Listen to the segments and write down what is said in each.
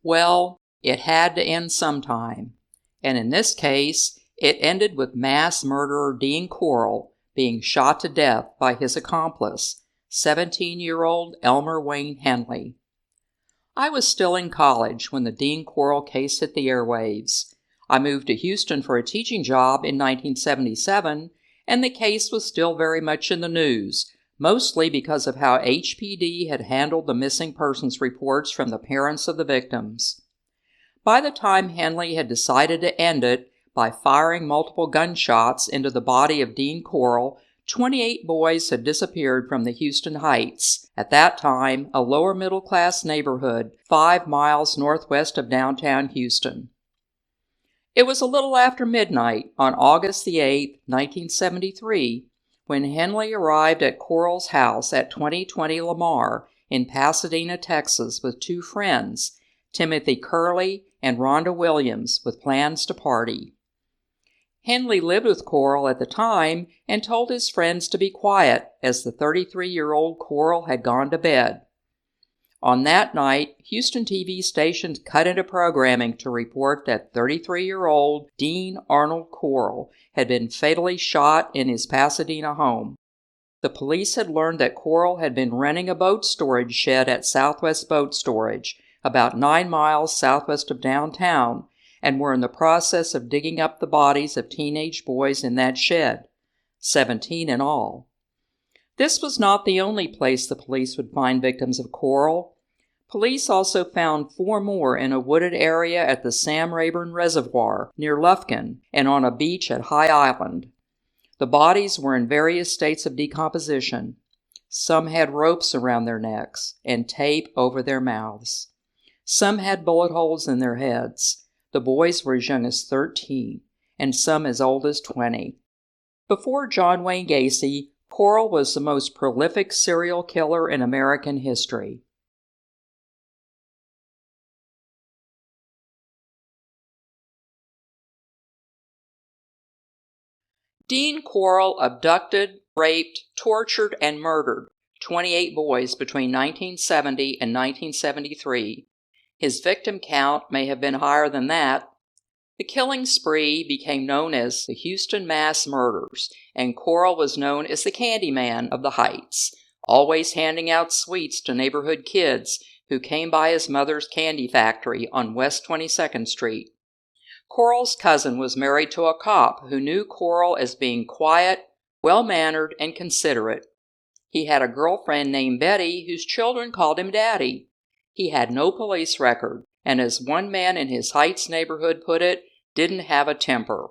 Well, it had to end sometime, and in this case, it ended with mass murderer Dean Corll being shot to death by his accomplice, 17-year-old Elmer Wayne Henley. I was still in college when the Dean Corll case hit the airwaves. I moved to Houston for a teaching job in 1977, and the case was still very much in the news, mostly because of how HPD had handled the missing persons reports from the parents of the victims. By the time Henley had decided to end it by firing multiple gunshots into the body of Dean Corll, 28 boys had disappeared from the Houston Heights, at that time a lower middle-class neighborhood 5 miles northwest of downtown Houston. It was a little after midnight on August the 8th, 1973, when Henley arrived at Corll's house at 2020 Lamar in Pasadena, Texas, with 2 friends, Timothy Curley and Rhonda Williams, with plans to party. Henley lived with Corll at the time and told his friends to be quiet as the 33-year-old Corll had gone to bed. On that night, Houston TV stations cut into programming to report that 33-year-old Dean Arnold Corll had been fatally shot in his Pasadena home. The police had learned that Corll had been renting a boat storage shed at Southwest Boat Storage, about 9 miles southwest of downtown, and were in the process of digging up the bodies of teenage boys in that shed, 17 in all. This was not the only place the police would find victims of Corll. Police also found 4 more in a wooded area at the Rayburn Reservoir near Lufkin and on a beach at High Island. The bodies were in various states of decomposition. Some had ropes around their necks and tape over their mouths. Some had bullet holes in their heads. The boys were as young as 13, and some as old as 20. Before John Wayne Gacy, Corll was the most prolific serial killer in American history. Dean Corll abducted, raped, tortured, and murdered 28 boys between 1970 and 1973. His victim count may have been higher than that. The killing spree became known as the Houston Mass Murders, and Corll was known as the Candyman of the Heights, always handing out sweets to neighborhood kids who came by his mother's candy factory on West 22nd Street. Corll's cousin was married to a cop who knew Corll as being quiet, well-mannered, and considerate. He had a girlfriend named Betty whose children called him Daddy. He had no police record, and as one man in his Heights neighborhood put it, didn't have a temper.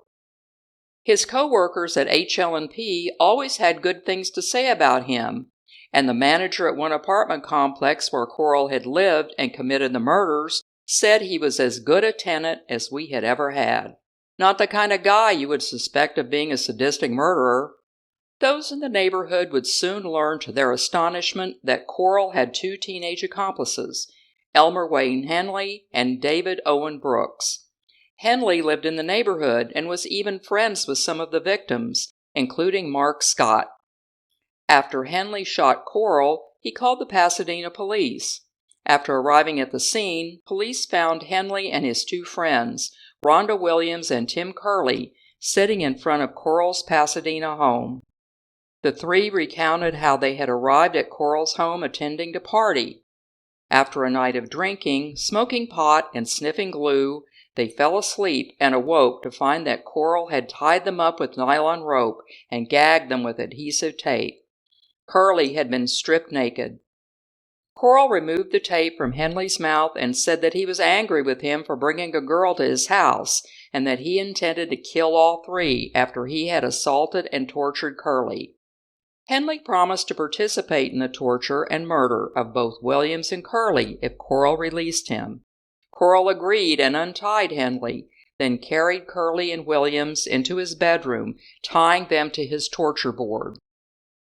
His co-workers at HL&P always had good things to say about him, and the manager at one apartment complex where Corll had lived and committed the murders said he was as good a tenant as we had ever had. Not the kind of guy you would suspect of being a sadistic murderer. Those in the neighborhood would soon learn to their astonishment that Corll had 2 teenage accomplices, Elmer Wayne Henley and David Owen Brooks. Henley lived in the neighborhood and was even friends with some of the victims, including Mark Scott. After Henley shot Corll, he called the Pasadena police. After arriving at the scene, police found Henley and his 2 friends, Rhonda Williams and Tim Curley, sitting in front of Corll's Pasadena home. The 3 recounted how they had arrived at Corll's home attending to party. After a night of drinking, smoking pot, and sniffing glue, they fell asleep and awoke to find that Corll had tied them up with nylon rope and gagged them with adhesive tape. Curley had been stripped naked. Corll removed the tape from Henley's mouth and said that he was angry with him for bringing a girl to his house and that he intended to kill all 3 after he had assaulted and tortured Curley. Henley promised to participate in the torture and murder of both Williams and Curley if Corll released him. Corll agreed and untied Henley, then carried Curley and Williams into his bedroom, tying them to his torture board.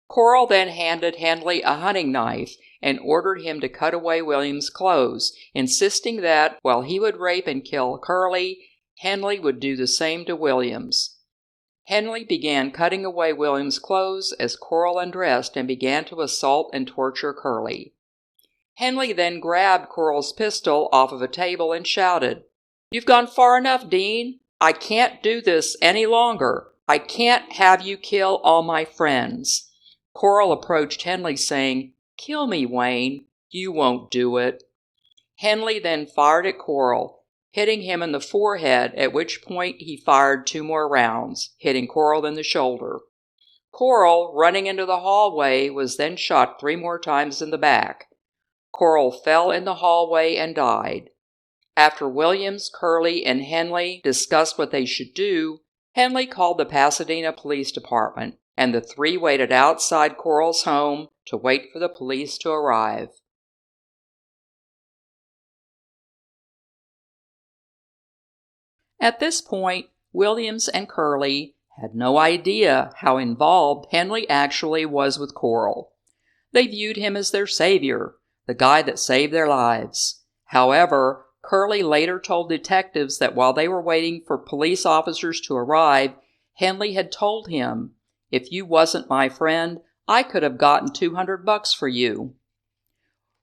Corll then handed Henley a hunting knife and ordered him to cut away Williams' clothes, insisting that, while he would rape and kill Curley, Henley would do the same to Williams. Henley began cutting away Williams' clothes as Corll undressed and began to assault and torture Curley. Henley then grabbed Corll's pistol off of a table and shouted, "You've gone far enough, Dean. I can't do this any longer. I can't have you kill all my friends." Corll approached Henley saying, "Kill me, Wayne. You won't do it." Henley then fired at Corll, hitting him in the forehead, at which point he fired 2 more rounds, hitting Corll in the shoulder. Corll, running into the hallway, was then shot 3 more times in the back. Corll fell in the hallway and died. After Williams, Curley, and Henley discussed what they should do, Henley called the Pasadena Police Department, and the 3 waited outside Corll's home to wait for the police to arrive. At this point, Williams and Curley had no idea how involved Henley actually was with Corll. They viewed him as their savior, the guy that saved their lives. However, Curley later told detectives that while they were waiting for police officers to arrive, Henley had told him, "If you wasn't my friend, I could have gotten $200 for you."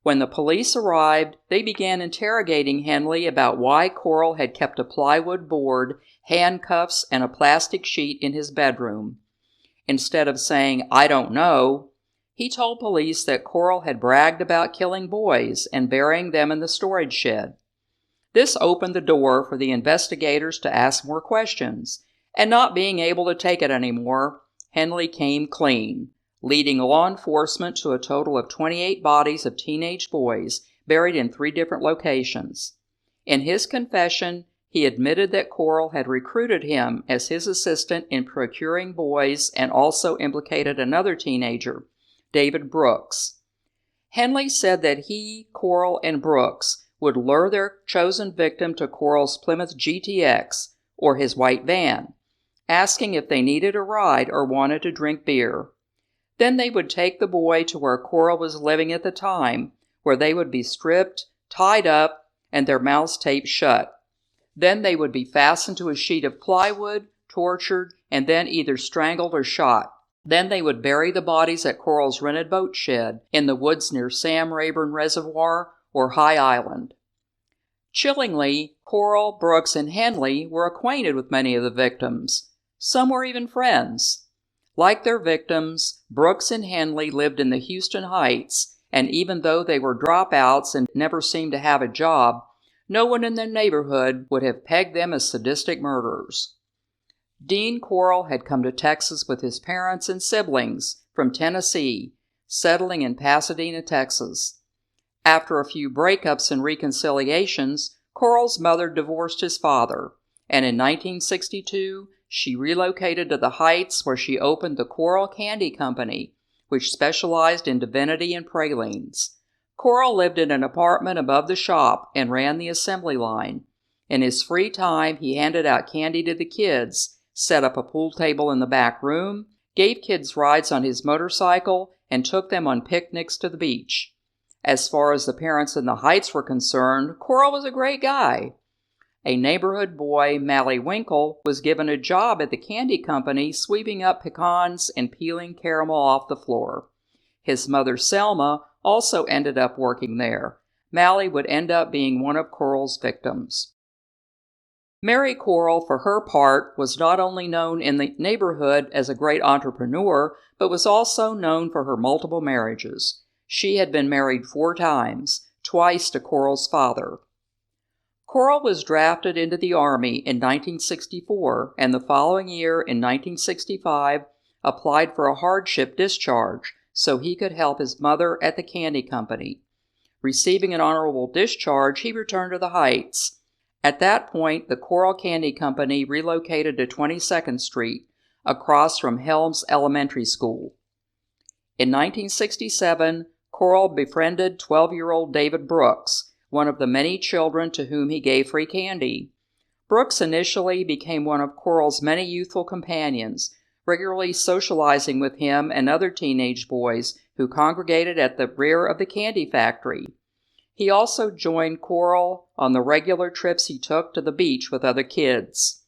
When the police arrived, they began interrogating Henley about why Corll had kept a plywood board, handcuffs, and a plastic sheet in his bedroom. Instead of saying, "I don't know," he told police that Corll had bragged about killing boys and burying them in the storage shed. This opened the door for the investigators to ask more questions, and not being able to take it anymore, Henley came clean, leading law enforcement to a total of 28 bodies of teenage boys buried in 3 different locations. In his confession, he admitted that Corll had recruited him as his assistant in procuring boys and also implicated another teenager, David Brooks. Henley said that he, Corll, and Brooks would lure their chosen victim to Corll's Plymouth GTX, or his white van, asking if they needed a ride or wanted to drink beer. Then they would take the boy to where Corll was living at the time, where they would be stripped, tied up, and their mouths taped shut. Then they would be fastened to a sheet of plywood, tortured, and then either strangled or shot. Then they would bury the bodies at Corll's rented boat shed in the woods near Rayburn Reservoir or High Island. Chillingly, Corll, Brooks, and Henley were acquainted with many of the victims. Some were even friends. Like their victims, Brooks and Henley lived in the Houston Heights, and even though they were dropouts and never seemed to have a job, no one in their neighborhood would have pegged them as sadistic murderers. Dean Corll had come to Texas with his parents and siblings from Tennessee, settling in Pasadena, Texas. After a few breakups and reconciliations, Corll's mother divorced his father, and in 1962, she relocated to the Heights where she opened the Corll Candy Company, which specialized in divinity and pralines. Corll lived in an apartment above the shop and ran the assembly line. In his free time, he handed out candy to the kids, set up a pool table in the back room, gave kids rides on his motorcycle, and took them on picnics to the beach. As far as the parents in the Heights were concerned, Corll was a great guy. A neighborhood boy, Mally Winkle, was given a job at the candy company sweeping up pecans and peeling caramel off the floor. His mother, Selma, also ended up working there. Mally would end up being one of Corll's victims. Mary Corll, for her part, was not only known in the neighborhood as a great entrepreneur, but was also known for her multiple marriages. She had been married 4 times, twice to Corll's father. Corll was drafted into the Army in 1964, and the following year, in 1965, applied for a hardship discharge so he could help his mother at the candy company. Receiving an honorable discharge, he returned to the Heights. At that point, the Corll Candy Company relocated to 22nd Street, across from Helms Elementary School. In 1967, Corll befriended 12-year-old David Brooks, one of the many children to whom he gave free candy. Brooks initially became one of Corll's many youthful companions, regularly socializing with him and other teenage boys who congregated at the rear of the candy factory. He also joined Corll on the regular trips he took to the beach with other kids.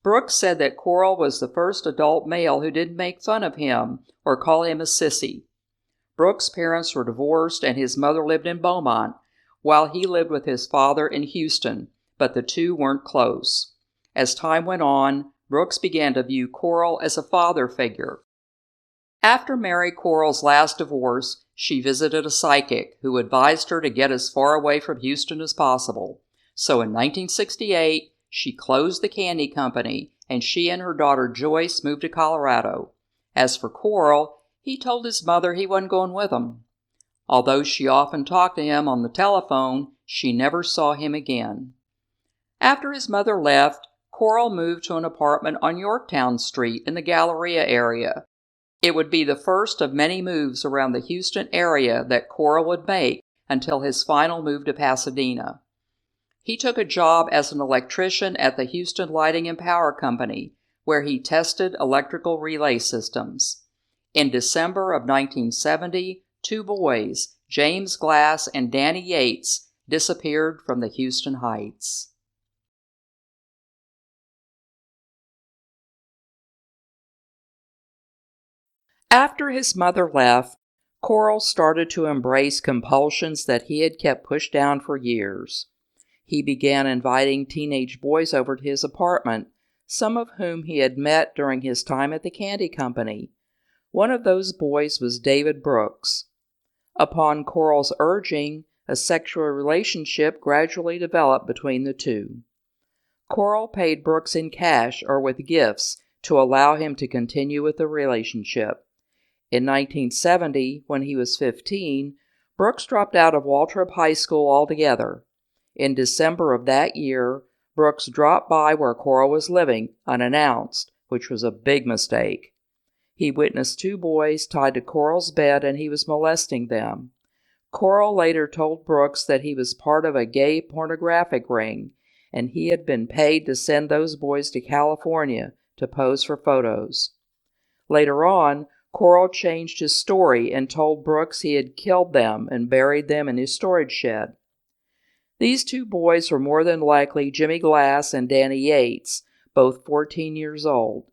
Brooks said that Corll was the first adult male who didn't make fun of him or call him a sissy. Brooks' parents were divorced and his mother lived in Beaumont, while he lived with his father in Houston, but the two weren't close. As time went on, Brooks began to view Corll as a father figure. After Mary Corll's last divorce, she visited a psychic who advised her to get as far away from Houston as possible. So in 1968, she closed the candy company, and she and her daughter Joyce moved to Colorado. As for Corll, he told his mother he wasn't going with him. Although she often talked to him on the telephone, she never saw him again. After his mother left, Corll moved to an apartment on Yorktown Street in the Galleria area. It would be the first of many moves around the Houston area that Corll would make until his final move to Pasadena. He took a job as an electrician at the Houston Lighting and Power Company, where he tested electrical relay systems. In December of 1970, two boys, James Glass and Danny Yates, disappeared from the Houston Heights. After his mother left, Corll started to embrace compulsions that he had kept pushed down for years. He began inviting teenage boys over to his apartment, some of whom he had met during his time at the candy company. One of those boys was David Brooks. Upon Corll's urging, a sexual relationship gradually developed between the two. Corll paid Brooks in cash or with gifts to allow him to continue with the relationship. In 1970, when he was 15, Brooks dropped out of Waltrip High School altogether. In December of that year, Brooks dropped by where Corll was living, unannounced, which was a big mistake. He witnessed two boys tied to Corll's bed and he was molesting them. Corll later told Brooks that he was part of a gay pornographic ring, and he had been paid to send those boys to California to pose for photos. Later on, Corll changed his story and told Brooks he had killed them and buried them in his storage shed. These two boys were more than likely Jimmy Glass and Danny Yates, both 14 years old.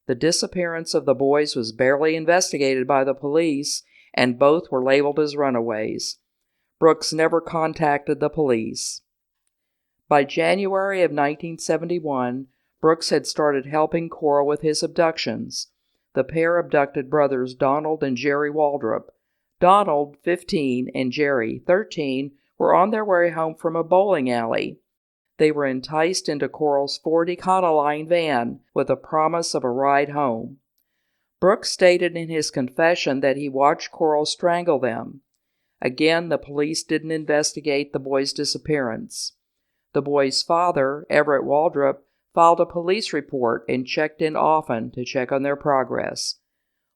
The disappearance of the boys was barely investigated by the police, and both were labeled as runaways. Brooks never contacted the police. By January of 1971, Brooks had started helping Corll with his abductions. The pair abducted brothers Donald and Jerry Waldrop. Donald, 15, and Jerry, 13, were on their way home from a bowling alley. They were enticed into Corll's Ford Econoline van with a promise of a ride home. Brooks stated in his confession that he watched Corll strangle them. Again, the police didn't investigate the boys' disappearance. The boys' father, Everett Waldrop, filed a police report and checked in often to check on their progress.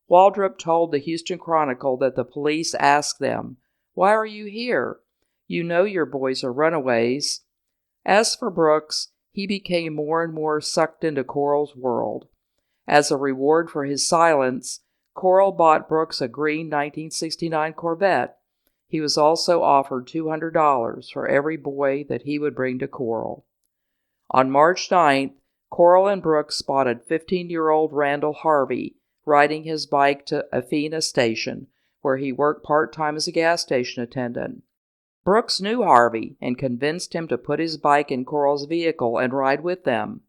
Waldrop told the Houston Chronicle that the police asked them, "Why are you here? You know your boys are runaways." As for Brooks, he became more and more sucked into Corll's world. As a reward for his silence, Corll bought Brooks a green 1969 Corvette. He was also offered $200 for every boy that he would bring to Corll. On March 9th, Corll and Brooks spotted 15-year-old Randall Harvey riding his bike to Athena Station, where he worked part-time as a gas station attendant. Brooks knew Harvey and convinced him to put his bike in Corll's vehicle and ride with them.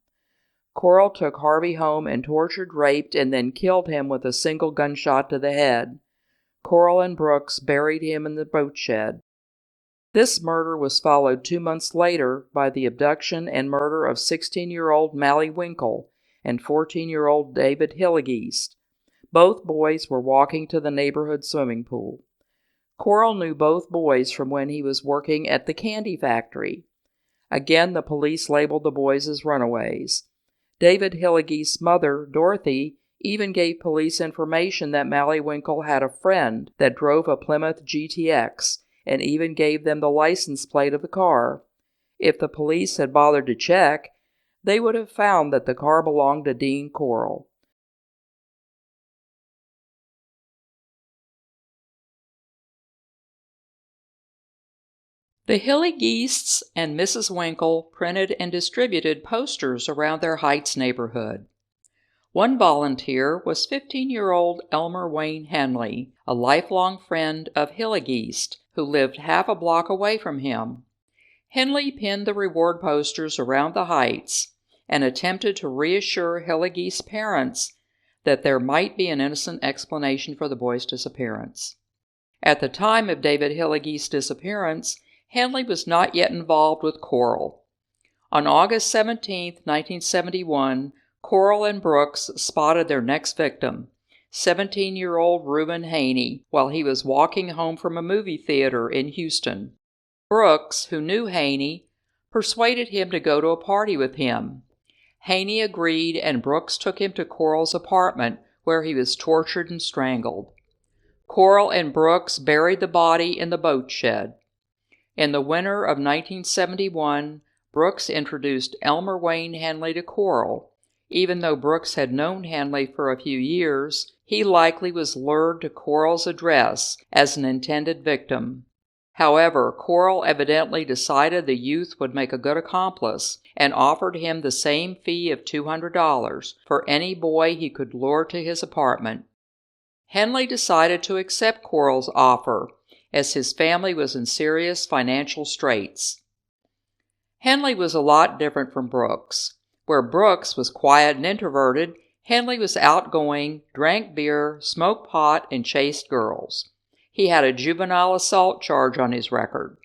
Corll took Harvey home and tortured, raped, and then killed him with a single gunshot to the head. Corll and Brooks buried him in the boat shed. This murder was followed 2 months later by the abduction and murder of 16-year-old Mally Winkle and 14-year-old David Hilligeest. Both boys were walking to the neighborhood swimming pool. Corll knew both boys from when he was working at the candy factory. Again, the police labeled the boys as runaways. David Hilligeest's mother, Dorothy, even gave police information that Mally Winkle had a friend that drove a Plymouth GTX, and even gave them the license plate of the car. If the police had bothered to check, they would have found that the car belonged to Dean Corll. The Hilligeests and Mrs. Winkle printed and distributed posters around their Heights neighborhood. One volunteer was 15-year-old Elmer Wayne Henley, a lifelong friend of Hilligeast, who lived half a block away from him. Henley pinned the reward posters around the heights and attempted to reassure Hilligeast's parents that there might be an innocent explanation for the boy's disappearance. At the time of David Hilligeast's disappearance, Henley was not yet involved with Corll. On August 17, 1971, Corll and Brooks spotted their next victim, 17-year-old Reuben Haney, while he was walking home from a movie theater in Houston. Brooks, who knew Haney, persuaded him to go to a party with him. Haney agreed, and Brooks took him to Corll's apartment, where he was tortured and strangled. Corll and Brooks buried the body in the boat shed. In the winter of 1971, Brooks introduced Elmer Wayne Henley to Corll. Even though Brooks had known Henley for a few years, he likely was lured to Corll's address as an intended victim. However, Corll evidently decided the youth would make a good accomplice and offered him the same fee of $200 for any boy he could lure to his apartment. Henley decided to accept Corll's offer, as his family was in serious financial straits. Henley was a lot different from Brooks. Where Brooks was quiet and introverted, Henley was outgoing, drank beer, smoked pot, and chased girls. He had a juvenile assault charge on his record.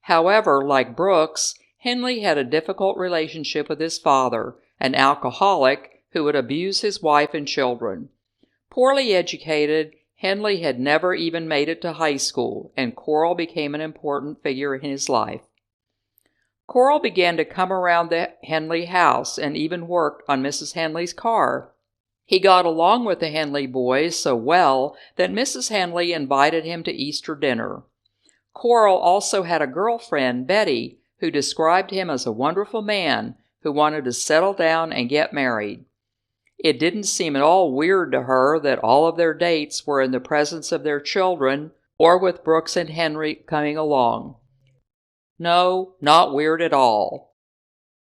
However, like Brooks, Henley had a difficult relationship with his father, an alcoholic who would abuse his wife and children. Poorly educated, Henley had never even made it to high school, and Corll became an important figure in his life. Corll began to come around the Henley house and even worked on Mrs. Henley's car. He got along with the Henley boys so well that Mrs. Henley invited him to Easter dinner. Corll also had a girlfriend, Betty, who described him as a wonderful man who wanted to settle down and get married. It didn't seem at all weird to her that all of their dates were in the presence of their children or with Brooks and Henry coming along. No, not weird at all.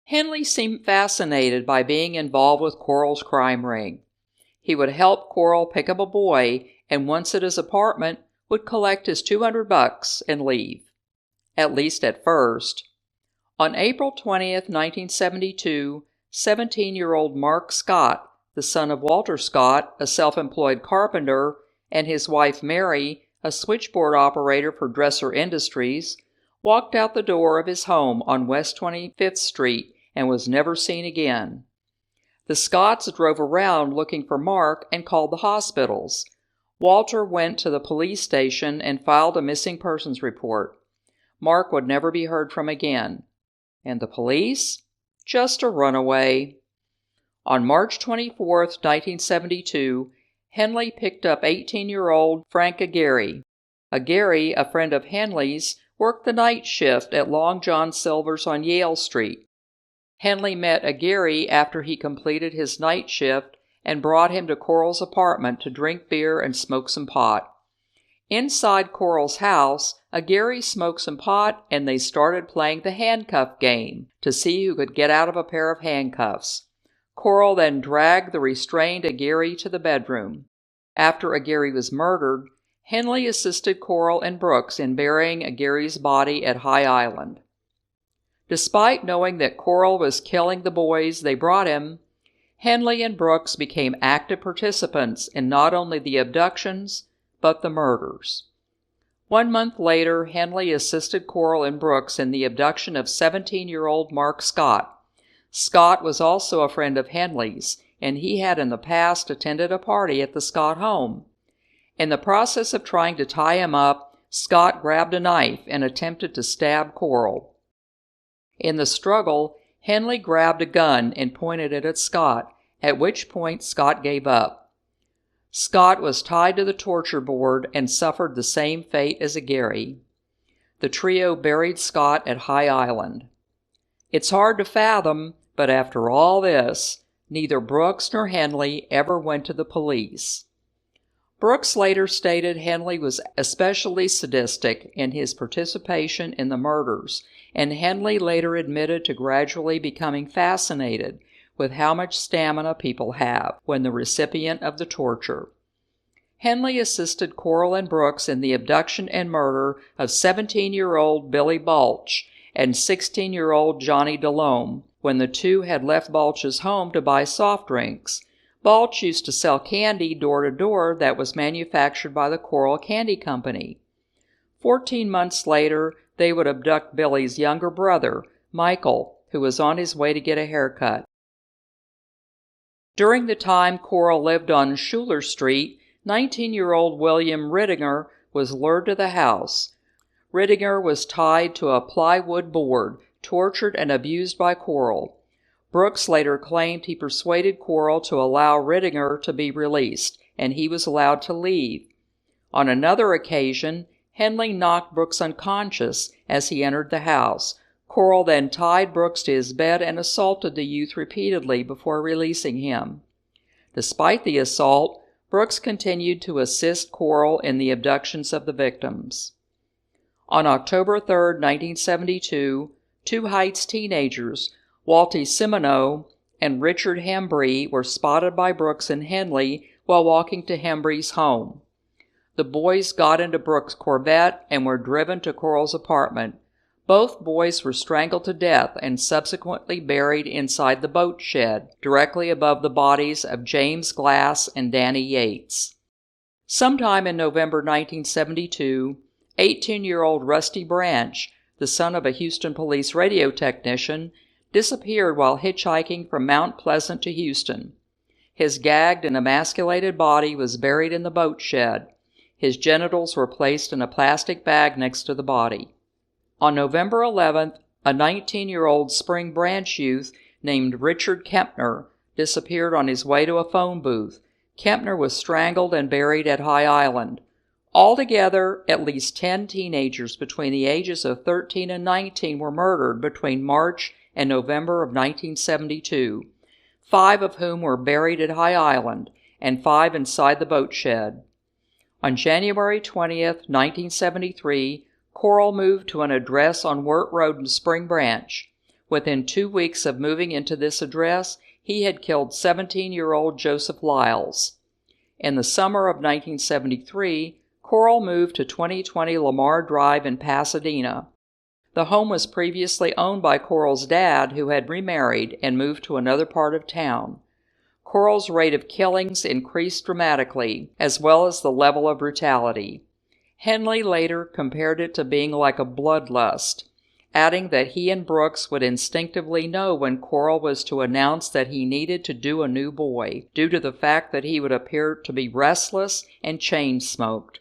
Henley seemed fascinated by being involved with Corll's crime ring. He would help Corll pick up a boy, and once at his apartment, would collect his $200 and leave. At least at first. On April 20th, 1972, 17-year-old Mark Scott, the son of Walter Scott, a self-employed carpenter, and his wife Mary, a switchboard operator for Dresser Industries, walked out the door of his home on West 25th Street and was never seen again. The Scotts drove around looking for Mark and called the hospitals. Walter went to the police station and filed a missing persons report. Mark would never be heard from again. And the police? Just a runaway. On March 24, 1972, Henley picked up 18-year-old Frank Aguirre. Aguirre, a friend of Henley's, worked the night shift at Long John Silver's on Yale Street. Henley met Aguirre after he completed his night shift and brought him to Corll's apartment to drink beer and smoke some pot. Inside Corll's house, Aguirre smoked some pot and they started playing the handcuff game to see who could get out of a pair of handcuffs. Corll then dragged the restrained Aguirre to the bedroom. After Aguirre was murdered, Henley assisted Corll and Brooks in burying Aguirre's body at High Island. Despite knowing that Corll was killing the boys they brought him, Henley and Brooks became active participants in not only the abductions, but the murders. 1 month later, Henley assisted Corll and Brooks in the abduction of 17-year-old Mark Scott. Scott was also a friend of Henley's, and he had in the past attended a party at the Scott home. In the process of trying to tie him up, Scott grabbed a knife and attempted to stab Corll. In the struggle, Henley grabbed a gun and pointed it at Scott, at which point Scott gave up. Scott was tied to the torture board and suffered the same fate as Aguirre. The trio buried Scott at High Island. It's hard to fathom, but after all this, neither Brooks nor Henley ever went to the police. Brooks later stated Henley was especially sadistic in his participation in the murders, and Henley later admitted to gradually becoming fascinated with how much stamina people have when the recipient of the torture. Henley assisted Corll and Brooks in the abduction and murder of 17-year-old Billy Balch and 16-year-old Johnny DeLome when the two had left Balch's home to buy soft drinks. Balch used to sell candy door to door that was manufactured by the Corll Candy Company. 14 months later, they would abduct Billy's younger brother, Michael, who was on his way to get a haircut. During the time Corll lived on Schuler Street, 19-year-old William Rittinger was lured to the house. Rittinger was tied to a plywood board, tortured and abused by Corll. Brooks later claimed he persuaded Corll to allow Rittinger to be released, and he was allowed to leave. On another occasion, Henley knocked Brooks unconscious as he entered the house. Corll then tied Brooks to his bed and assaulted the youth repeatedly before releasing him. Despite the assault, Brooks continued to assist Corll in the abductions of the victims. On October 3, 1972, two Heights teenagers, Walty Simoneau and Richard Hembree, were spotted by Brooks and Henley while walking to Hembree's home. The boys got into Brooks' Corvette and were driven to Corll's apartment. Both boys were strangled to death and subsequently buried inside the boat shed, directly above the bodies of James Glass and Danny Yates. Sometime in November 1972, 18-year-old Rusty Branch, the son of a Houston police radio technician, disappeared while hitchhiking from Mount Pleasant to Houston. His gagged and emasculated body was buried in the boat shed. His genitals were placed in a plastic bag next to the body. On November 11th, a 19-year-old Spring Branch youth named Richard Kempner disappeared on his way to a phone booth. Kempner was strangled and buried at High Island. Altogether, at least 10 teenagers between the ages of 13 and 19 were murdered between March and November of 1972, 5 of whom were buried at High Island and 5 inside the boat shed. On January 20th, 1973, Corll moved to an address on Wirt Road in Spring Branch. Within 2 weeks of moving into this address, he had killed 17-year-old Joseph Lyles. In the summer of 1973, Corll moved to 2020 Lamar Drive in Pasadena. The home was previously owned by Corll's dad, who had remarried and moved to another part of town. Corll's rate of killings increased dramatically, as well as the level of brutality. Henley later compared it to being like a bloodlust, adding that he and Brooks would instinctively know when Corll was to announce that he needed to do a new boy, due to the fact that he would appear to be restless and chain-smoked.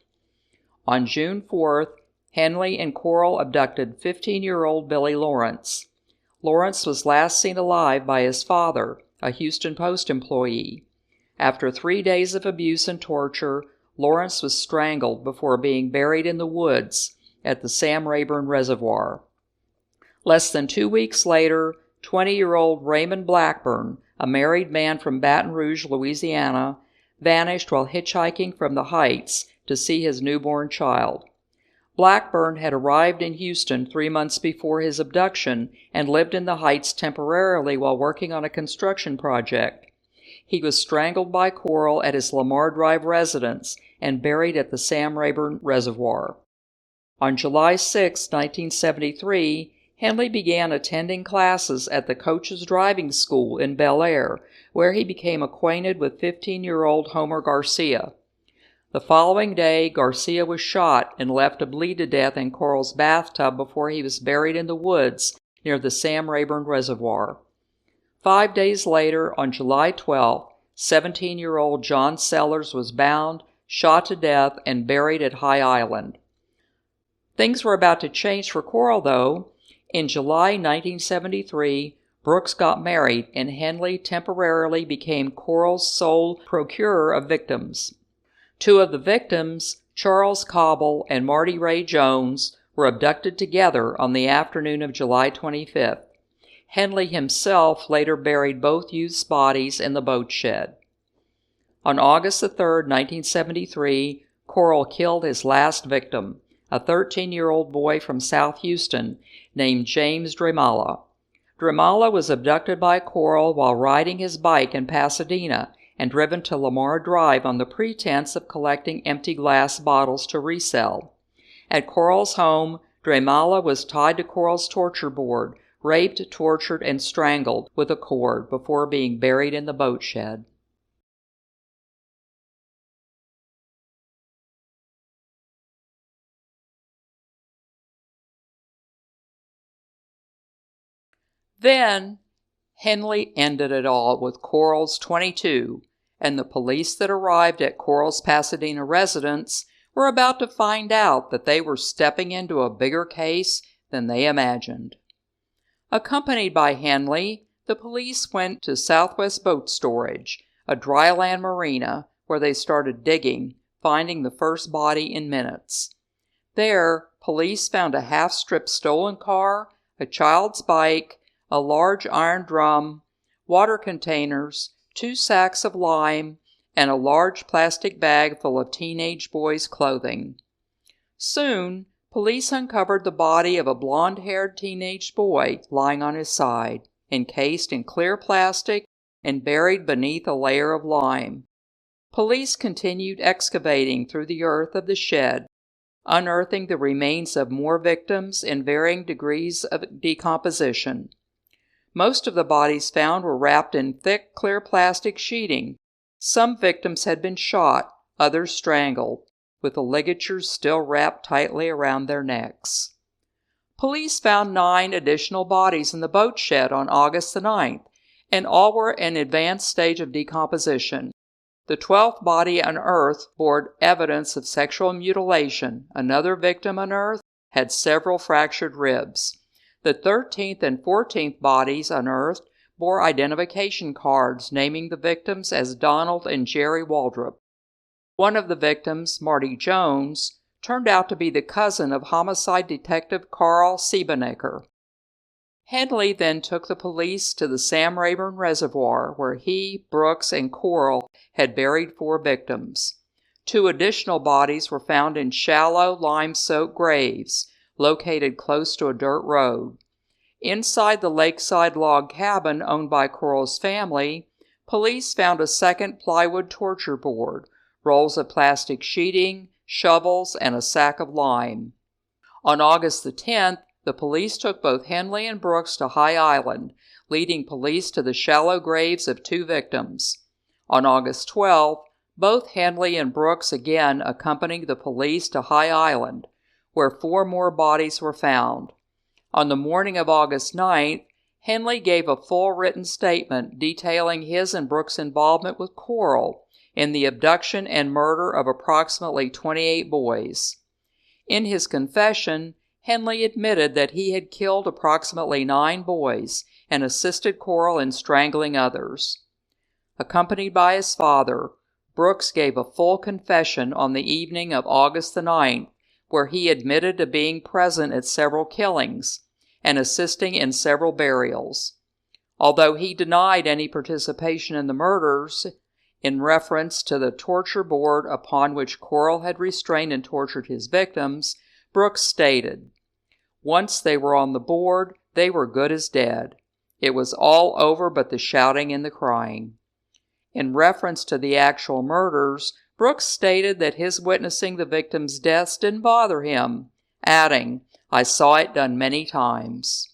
On June 4th, Henley and Corll abducted 15-year-old Billy Lawrence. Lawrence was last seen alive by his father, a Houston Post employee. After 3 days of abuse and torture, Lawrence was strangled before being buried in the woods at the Sam Rayburn Reservoir. Less than 2 weeks later, 20-year-old Raymond Blackburn, a married man from Baton Rouge, Louisiana, vanished while hitchhiking from the Heights to see his newborn child. Blackburn had arrived in Houston 3 months before his abduction and lived in the Heights temporarily while working on a construction project. He was strangled by Corll at his Lamar Drive residence and buried at the Sam Rayburn Reservoir. On July 6, 1973, Henley began attending classes at the Coach's Driving School in Bel Air, where he became acquainted with 15-year-old Homer Garcia. The following day, Garcia was shot and left to bleed to death in Corll's bathtub before he was buried in the woods near the Sam Rayburn Reservoir. 5 days later, on July 12, 17-year-old John Sellers was bound, shot to death, and buried at High Island. Things were about to change for Corll, though. In July 1973, Brooks got married, and Henley temporarily became Corll's sole procurer of victims. 2 of the victims, Charles Cobble and Marty Ray Jones, were abducted together on the afternoon of July 25th. Henley himself later buried both youths' bodies in the boat shed. On August 3, 1973, Corll killed his last victim, a 13-year-old boy from South Houston named James Dramala. Dramala was abducted by Corll while riding his bike in Pasadena and driven to Lamar Drive on the pretense of collecting empty glass bottles to resell. At Corll's home, Dramala was tied to Corll's torture board, raped, tortured, and strangled with a cord before being buried in the boat shed. Then, Henley ended it all with Corll's 22, and the police that arrived at Corll's Pasadena residence were about to find out that they were stepping into a bigger case than they imagined. Accompanied by Henley, the police went to Southwest Boat Storage, a dryland marina, where they started digging, finding the first body in minutes. There, police found a half-stripped stolen car, a child's bike, a large iron drum, water containers, 2 sacks of lime, and a large plastic bag full of teenage boys' clothing. Soon, police uncovered the body of a blonde-haired teenage boy lying on his side, encased in clear plastic and buried beneath a layer of lime. Police continued excavating through the earth of the shed, unearthing the remains of more victims in varying degrees of decomposition. Most of the bodies found were wrapped in thick, clear plastic sheeting. Some victims had been shot, others strangled, with the ligatures still wrapped tightly around their necks. Police found 9 additional bodies in the boat shed on August the 9th, and all were in advanced stage of decomposition. The 12th body unearthed bore evidence of sexual mutilation. Another victim unearthed had several fractured ribs. The 13th and 14th bodies unearthed bore identification cards naming the victims as Donald and Jerry Waldrop. One of the victims, Marty Jones, turned out to be the cousin of homicide detective Carl Siebenecker. Henley then took the police to the Sam Rayburn Reservoir, where he, Brooks, and Corll had buried 4 victims. 2 additional bodies were found in shallow, lime-soaked graves, located close to a dirt road. Inside the lakeside log cabin owned by Corll's family, police found a second plywood torture board, rolls of plastic sheeting, shovels, and a sack of lime. On August the 10th, the police took both Henley and Brooks to High Island, leading police to the shallow graves of 2 victims. On August 12th, both Henley and Brooks again accompanied the police to High Island, where 4 more bodies were found. On the morning of August 9th, Henley gave a full written statement detailing his and Brooks' involvement with Corll in the abduction and murder of approximately 28 boys. In his confession, Henley admitted that he had killed approximately 9 boys and assisted Corll in strangling others. Accompanied by his father, Brooks gave a full confession on the evening of August the 9th, where he admitted to being present at several killings and assisting in several burials. Although he denied any participation in the murders, in reference to the torture board upon which Corll had restrained and tortured his victims, Brooks stated, "Once they were on the board, they were good as dead. It was all over but the shouting and the crying." In reference to the actual murders, Brooks stated that his witnessing the victims' deaths didn't bother him, adding, "I saw it done many times."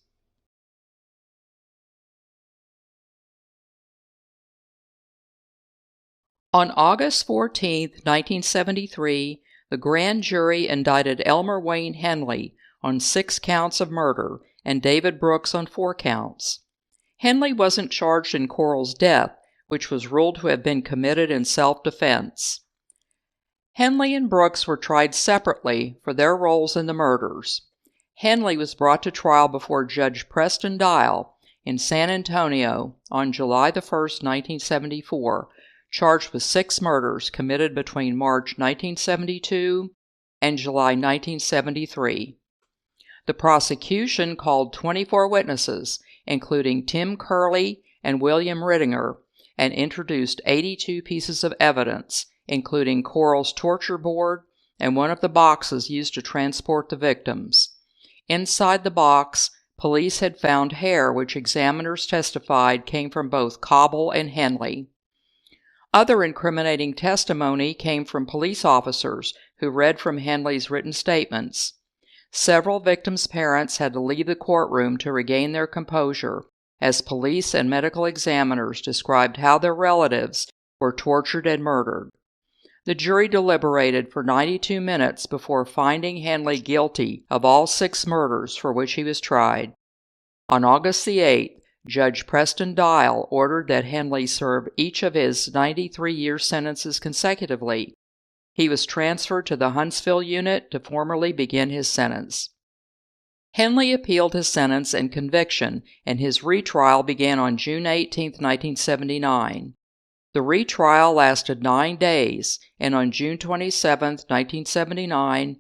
On August 14, 1973, the grand jury indicted Elmer Wayne Henley on 6 counts of murder and David Brooks on 4 counts. Henley wasn't charged in Corll's death, which was ruled to have been committed in self-defense. Henley and Brooks were tried separately for their roles in the murders. Henley was brought to trial before Judge Preston Dial in San Antonio on July 1, 1974, charged with 6 murders committed between March 1972 and July 1973. The prosecution called 24 witnesses, including Tim Curley and William Rittinger, and introduced 82 pieces of evidence, including Corll's torture board and one of the boxes used to transport the victims. Inside the box, police had found hair which examiners testified came from both Cobble and Henley. Other incriminating testimony came from police officers who read from Henley's written statements. Several victims' parents had to leave the courtroom to regain their composure, as police and medical examiners described how their relatives were tortured and murdered. The jury deliberated for 92 minutes before finding Henley guilty of all 6 murders for which he was tried. On August the 8th, Judge Preston Dial ordered that Henley serve each of his 93-year sentences consecutively. He was transferred to the Huntsville Unit to formally begin his sentence. Henley appealed his sentence and conviction, and his retrial began on June 18, 1979. The retrial lasted 9 days, and on June 27, 1979,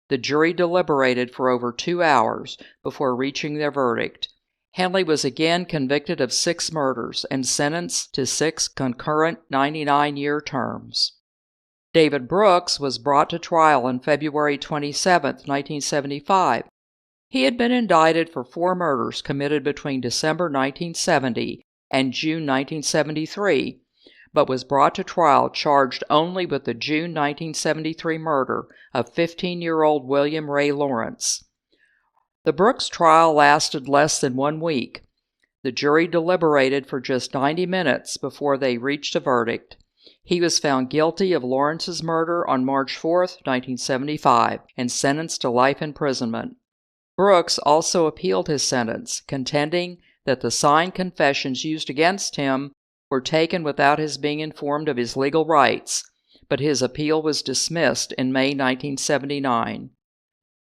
the jury deliberated for over 2 hours before reaching their verdict. Henley was again convicted of 6 murders and sentenced to 6 concurrent 99-year terms. David Brooks was brought to trial on February 27, 1975. He had been indicted for 4 murders committed between December 1970 and June 1973, but was brought to trial charged only with the June 1973 murder of 15-year-old William Ray Lawrence. The Brooks trial lasted less than 1 week. The jury deliberated for just 90 minutes before they reached a verdict. He was found guilty of Lawrence's murder on March 4, 1975, and sentenced to life imprisonment. Brooks also appealed his sentence, contending that the signed confessions used against him were taken without his being informed of his legal rights, but his appeal was dismissed in May 1979.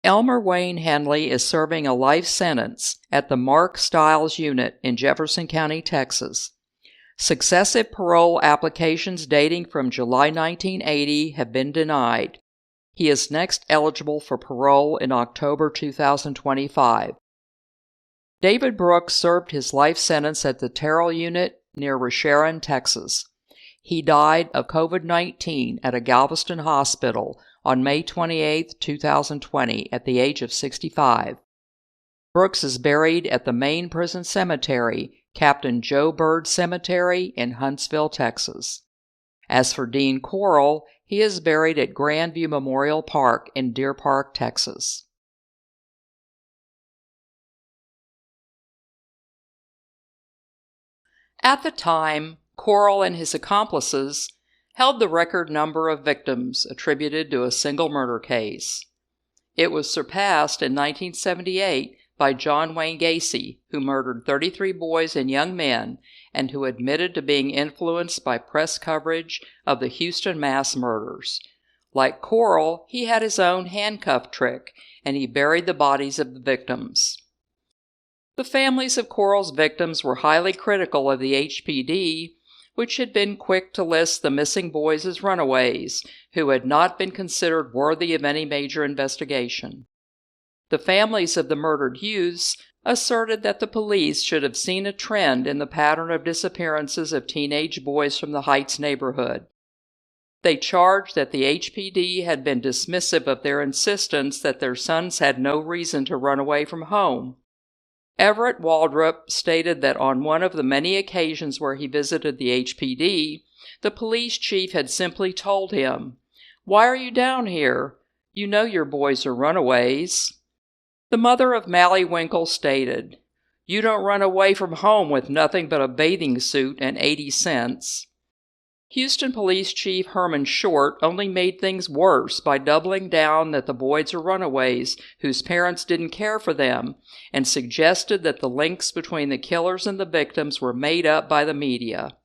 Elmer Wayne Henley is serving a life sentence at the Mark Stiles Unit in Jefferson County, Texas. Successive parole applications dating from July 1980 have been denied. He is next eligible for parole in October 2025. David Brooks served his life sentence at the Terrell Unit near Ricraider, Texas. He died of COVID-19 at a Galveston hospital on May 28, 2020, at the age of 65. Brooks is buried at the main prison cemetery, Captain Joe Byrd Cemetery in Huntsville, Texas. As for Dean Corll, he is buried at Grandview Memorial Park in Deer Park, Texas. At the time, Corll and his accomplices held the record number of victims attributed to a single murder case. It was surpassed in 1978 by John Wayne Gacy, who murdered 33 boys and young men and who admitted to being influenced by press coverage of the Houston mass murders. Like Corll, he had his own handcuff trick, and he buried the bodies of the victims. The families of Corll's victims were highly critical of the HPD, which had been quick to list the missing boys as runaways, who had not been considered worthy of any major investigation. The families of the murdered youths asserted that the police should have seen a trend in the pattern of disappearances of teenage boys from the Heights neighborhood. They charged that the HPD had been dismissive of their insistence that their sons had no reason to run away from home. Everett Waldrop stated that on one of the many occasions where he visited the HPD, the police chief had simply told him, "Why are you down here? You know your boys are runaways." The mother of Mally Winkle stated, "You don't run away from home with nothing but a bathing suit and 80 cents. Houston Police Chief Herman Short only made things worse by doubling down that the boys are runaways whose parents didn't care for them, and suggested that the links between the killers and the victims were made up by the media.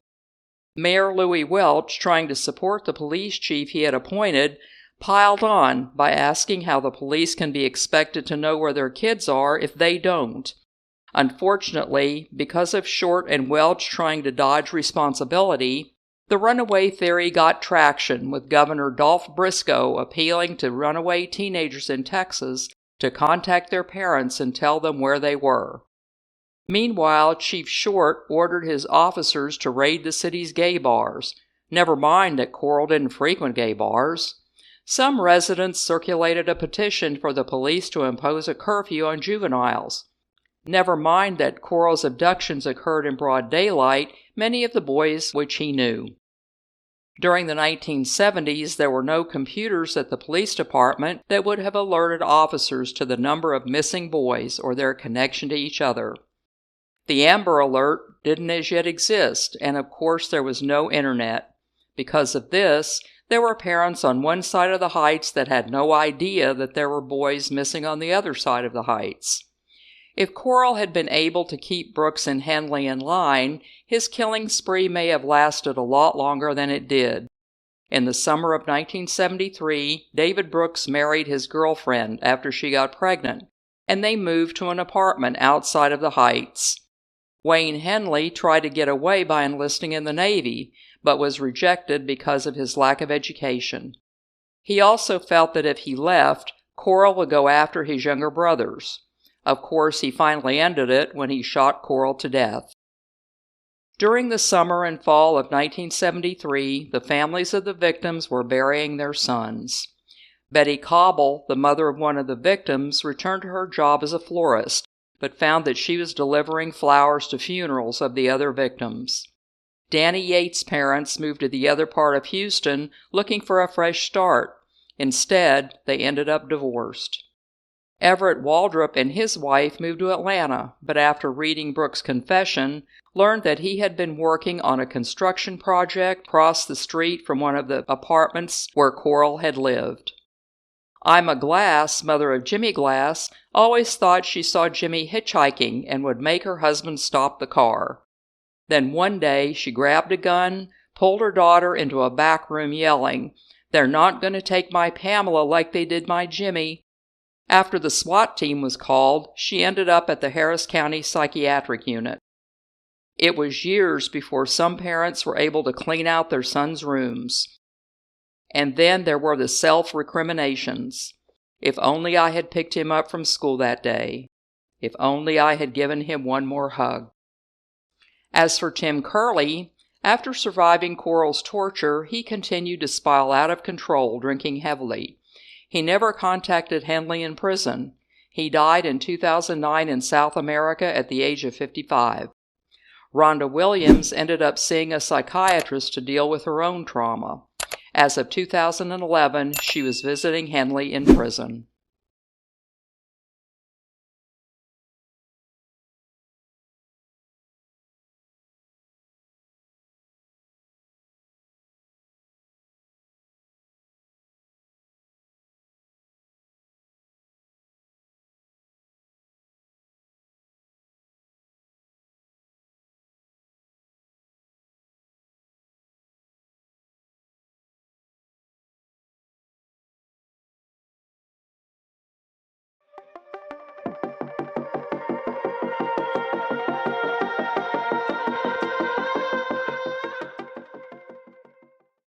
Mayor Louis Welch, trying to support the police chief he had appointed, piled on by asking how the police can be expected to know where their kids are if they don't. Unfortunately, because of Short and Welch trying to dodge responsibility, the runaway theory got traction, with Governor Dolph Briscoe appealing to runaway teenagers in Texas to contact their parents and tell them where they were. Meanwhile, Chief Short ordered his officers to raid the city's gay bars. Never mind that Corll didn't frequent gay bars. Some residents circulated a petition for the police to impose a curfew on juveniles. Never mind that Corll's abductions occurred in broad daylight, many of the boys which he knew. During the 1970s, there were no computers at the police department that would have alerted officers to the number of missing boys or their connection to each other. The Amber Alert didn't as yet exist, and of course there was no internet. Because of this, there were parents on one side of the heights that had no idea that there were boys missing on the other side of the heights. If Corll had been able to keep Brooks and Henley in line, his killing spree may have lasted a lot longer than it did. In the summer of 1973, David Brooks married his girlfriend after she got pregnant, and they moved to an apartment outside of the Heights. Wayne Henley tried to get away by enlisting in the Navy, but was rejected because of his lack of education. He also felt that if he left, Corll would go after his younger brothers. Of course, he finally ended it when he shot Corll to death. During the summer and fall of 1973, the families of the victims were burying their sons. Betty Cobble, the mother of one of the victims, returned to her job as a florist, but found that she was delivering flowers to funerals of the other victims. Danny Yates' parents moved to the other part of Houston looking for a fresh start. Instead, they ended up divorced. Everett Waldrop and his wife moved to Atlanta, but after reading Brooks' confession, learned that he had been working on a construction project across the street from one of the apartments where Corll had lived. Ima Glass, mother of Jimmy Glass, always thought she saw Jimmy hitchhiking and would make her husband stop the car. Then one day she grabbed a gun, pulled her daughter into a back room yelling, "They're not going to take my Pamela like they did my Jimmy." After the SWAT team was called, she ended up at the Harris County Psychiatric Unit. It was years before some parents were able to clean out their sons' rooms. And then there were the self-recriminations. If only I had picked him up from school that day. If only I had given him one more hug. As for Tim Curley, after surviving Corll's torture, he continued to spiral out of control, drinking heavily. He never contacted Henley in prison. He died in 2009 in South America at the age of 55. Rhonda Williams ended up seeing a psychiatrist to deal with her own trauma. As of 2011, she was visiting Henley in prison.